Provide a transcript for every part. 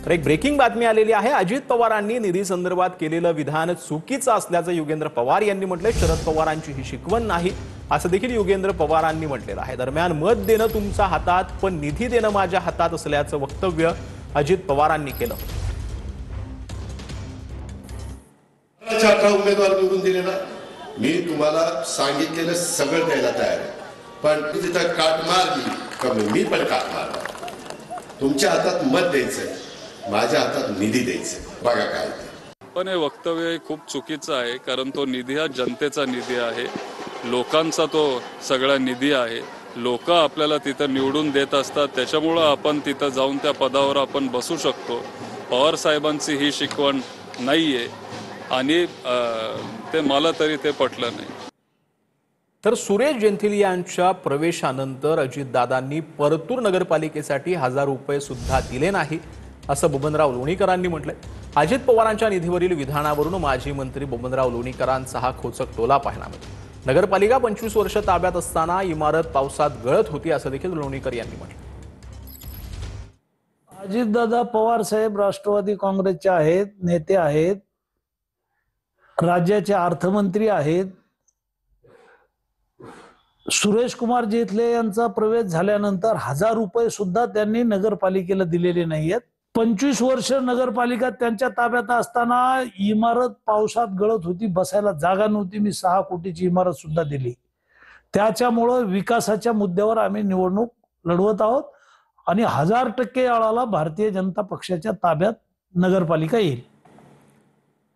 तर एक ब्रेकिंग बातमी आलेली आहे। अजित पवारांनी निधी संदर्भात केलेलं विधान चुकीचं असल्याचं योगेंद्र पवार यांनी म्हटलंय। शरद पवारांची ही शिकवण नाही असं देखील योगेंद्र पवारांनी म्हटलेलं आहे। दरम्यान मत देणं तुमच्या हातात पण निधी देणं माझ्या हातात असल्याचं वक्तव्य अजित पवारांनी केलं। उमेदवार निवडून दिले ना, मी तुम्हाला सांगितलेलं सगळं द्यायला तयार आहे, पण तिथं काट मारली का मी पण काट मारणार। तुमच्या हातात मत द्यायचंय, माझ्या हातात निधी द्यायचा। बघा काय पण हे वक्तव्य खूप चुकीचं आहे, कारण तो निधी हा जनतेचा निधी आहे, लोकांचा तो सगळा निधी आहे। लोक आपल्याला तिथं निवडून देत असतात, त्याच्यामुळे आपण तिथं जाऊन त्या पदावर आपण बसू शकतो। पवार साहेबांची ही शिकवण नाहीये आणि ते मला तरी ते पटलं नाही। तर सुरेश जेंथिल यांच्या प्रवेशानंतर अजितदादांनी परतूर नगरपालिकेसाठी 1000 रुपये सुद्धा दिले नाही असं बबनराव लोणीकरांनी म्हटलंय। अजित पवारांच्या निधीवरील विधानावरून माजी मंत्री बबनराव लोणीकरांचा हा खोचक टोला पाहायला मिळतो। नगरपालिका 25 वर्ष ताब्यात असताना इमारत पावसात गळत होती असं देखील लोणीकर यांनी म्हटलं। अजितदादा पवार साहेब राष्ट्रवादी काँग्रेसचे आहेत, नेते आहेत, राज्याचे अर्थमंत्री आहेत। सुरेश कुमार जेथले यांचा प्रवेश झाल्यानंतर 1000 रुपये सुद्धा त्यांनी नगरपालिकेला दिलेले नाहीयेत। 25 वर्ष नगरपालिका त्यांच्या ताब्यात असताना इमारत पावसात गळत होती, बसायला जागा नव्हती, मी 6 कोटीची इमारत सुद्धा दिली। त्याच्यामुळे विकासाच्या मुद्द्यावर आम्ही निवडणूक लढवत आहोत आणि 1000% याळाला भारतीय जनता पक्षाच्या ताब्यात नगरपालिका येईल।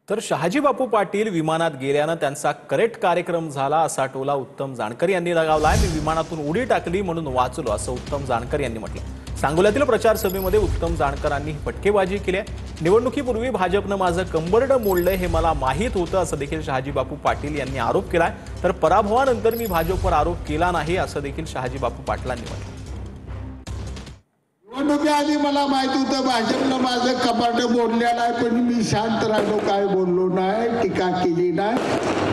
तर शहाजी बापू पाटील विमानात गेल्यानं त्यांचा करेक्ट कार्यक्रम झाला असा टोला उत्तम जानकर यांनी लगावलाय। मी विमानातून उडी टाकली म्हणून वाचलो असं उत्तम जानकर यांनी म्हटलं। सांगोल्यातील प्रचार सभेमध्ये उत्तम जानकरांनी फटकेबाजी केली आहे। निवडणुकीपूर्वी भाजपनं माझं कंबरडं मोडलंय हे मला माहीत होतं असं देखील शहाजी बापू पाटील यांनी आरोप केलाय। तर पराभवानंतर मी भाजपवर आरोप केला नाही असं देखील शहाजी बापू पाटलांनी म्हटलं। निवडणुकीआधी मला माहित होतं भाजपनं माझं कपाट मोडलेलं आहे, पण मी शांत राहिलो, काय बोललो नाही, टीका केली नाही।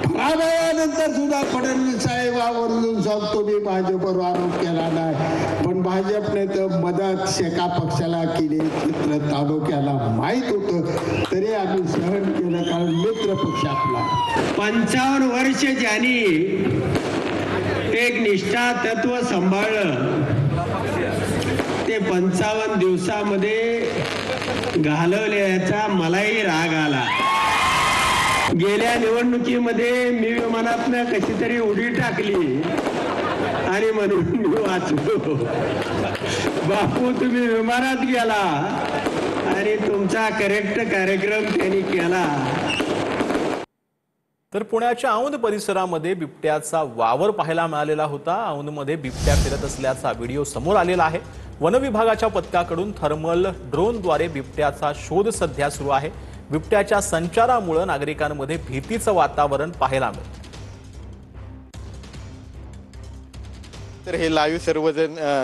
पराभवानंतर सुद्धा फडणवीस साहेबांवरून सांगतो मी भाजपवर आरोप केला नाही, पण भाजपने तर मदत एका पक्षाला केली, चित्र तालुक्याला माहित होतं तरी आम्ही सहन केलं, कारण मित्र पक्ष आपला। 55 वर्ष ज्यांनी एक निष्ठा तत्व सांभाळलं ते 55 दिवसामध्ये घालवले याचा मलाही राग आला। गेल्या निवडणुकीमध्ये मी विमानातनं कशी तरी उडी टाकली आणि म्हणून मी वाचलो। बापू तुम्ही विमानात गेला आणि तुमचा करेक्ट कार्यक्रम त्यांनी केला। तर पुण्याच्या औंध परिसरामध्ये बिबट्याचा वावर पाहायला मिळालेला होता। औंधमध्ये बिबट्या फिरत असल्याचा व्हिडिओ समोर आलेला आहे। वन विभागाच्या पथकाकडून थर्मल ड्रोनद्वारे बिबट्याचा शोध सध्या सुरू आहे। बिबट्याच्या संचारामुळे नागरिकांमध्ये भीतीचं वातावरण पाहायला मिळतं। तर हे लाईव्ह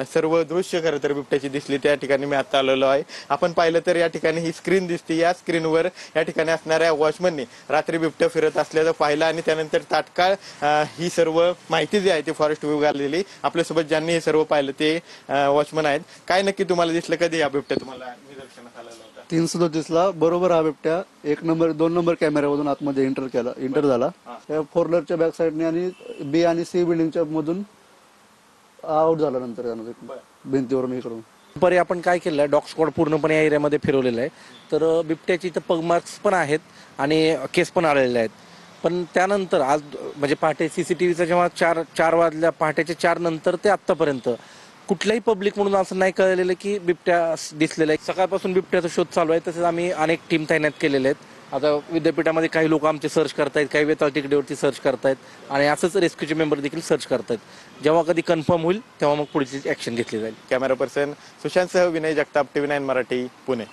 सर्व दृश्य खरं तर बिबट्याची दिसली त्या ठिकाणी मी आता आलेलो आहे। आपण पाहिलं तर या ठिकाणी ही स्क्रीन दिसते, या स्क्रीनवर या ठिकाणी असणाऱ्या वॉचमनने रात्री बिबट्या फिरत असल्याचं पाहिलं आणि त्यानंतर तात्काळ ही सर्व माहिती जी आहे ती फॉरेस्ट विभागाला दिली। आपल्यासोबत ज्यांनी हे सर्व पाहिलं ते वॉचमन आहेत। काय नक्की तुम्हाला दिसलं, कधी हा बिबट्या तुम्हाला निदर्शनास आलेला होता? 337 बरोबर हा बिबट्या 1 नंबर 2 नंबर कॅमेऱ्यामधून आतमध्ये एंटर झाला। 4 व्हीलरच्या बॅक साईडने आणि बी आणि सी बिल्डिंगच्या मधून आउट झाला। नंतर भिंतीवरून इकडून दुपारी आपण काय केलं, डॉग स्क्वॉड पूर्णपणे या एरियामध्ये फिरवलेलं आहे। तर बिबट्याची इथं पग मार्क्स पण आहेत आणि केस पण आलेले आहेत। पण त्यानंतर आज म्हणजे पहाटे CCTVचा जेव्हा 4 वाजल्या, पहाटेच्या 4 नंतर ते आत्तापर्यंत कुठल्याही पब्लिक म्हणून असं नाही कळलेलं की बिबट्या दिसलेला आहे। सकाळपासून बिबट्याचा शोध चालू आहे। तसेच आम्ही अनेक टीम तैनात केलेले आहेत। आता विद्यापीठामध्ये काही लोक आमचे सर्च करतायत, काही वेताळ टेकडीवरती सर्च करतायत आणि असंच रेस्क्यूचे मेंबर देखील सर्च करतायत। जेव्हा कधी कन्फर्म होईल तेव्हा मग पुढची ऍक्शन घेतली जाईल। कॅमेरा पर्सन सुशांत सह विनय जगताप, TV9 मराठी, पुणे।